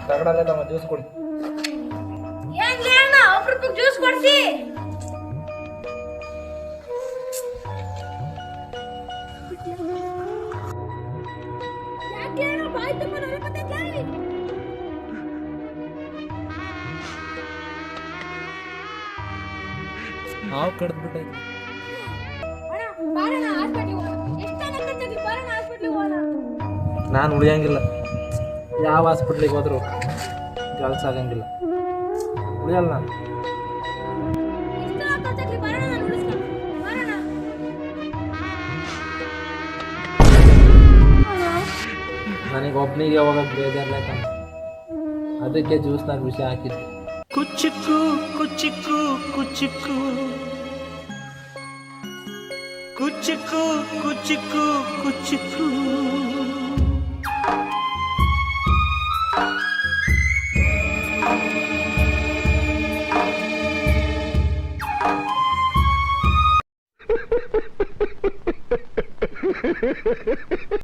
ತಗಡಲ್ಲ ತಮ್ಮ ಜ್ಯೂಸ್ ಕೊಡಿ. ಹೆಂಗ್ ಅಣ್ಣ ಒಬ್ರಿಗೆ ಜ್ಯೂಸ್ ಕೊಡ್ಸಿ. ಯಾಕೆ ಅಣ್ಣ ಬಾಯಿ ತುಂಬ ನರಕತ್ತೈತೆ? ಹಾವು ಕಡ್ದ್ಬಿಟ್ಟೈತಿ. ಅಣ್ಣ ಬಾರಣ್ಣ ಹಾಸ್ಪಿಟ್ಲಿಗೆ ಹೋಗೋಣ. ಎಷ್ಟು ಜನ ಕರ್ತೀವಿ ಬಾರಣ್ಣ ಹಾಸ್ಪಿಟ್ಲಿಗೆ ಹೋಗೋಣ. ನಾನು ಉಳಿಯಂಗಿಲ್ಲ. ಯಾವ ಹಾಸ್ಪಿಟ್ಲಿಗೆ ಹೋದ್ರು ಕೆಲಸ ಆಗಂಗಿಲ್ಲ. ಉಳಿಯಲ್ಲ ನಾನು. ಎಷ್ಟು ಜನ ಕರ್ತೀವಿ ಬಾರಣ್ಣ ನಾನು ಉಳಿಸ್ಕೊಂಡು ಬಾರಣ್ಣ. ನನಗೆ ಒಬ್ಬನಿಗೆ ಹೋಗಕ್ಕೆ ಬೇಜಾರ್ಲಾಯ್ತ. ಅದಕ್ಕೆ ಜ್ಯೂಸ್ನಾಗ ವಿಷ ಹಾಕಿದ್ದೆ. ಕುಚ್ಚುಕು ಕುಚ್ಚುಕು ಕುಚ್ಚುಕು ಕುಚ್ಚುಕು ಕುಚ್ಚುಕು ಕುಚ್ಚುಕು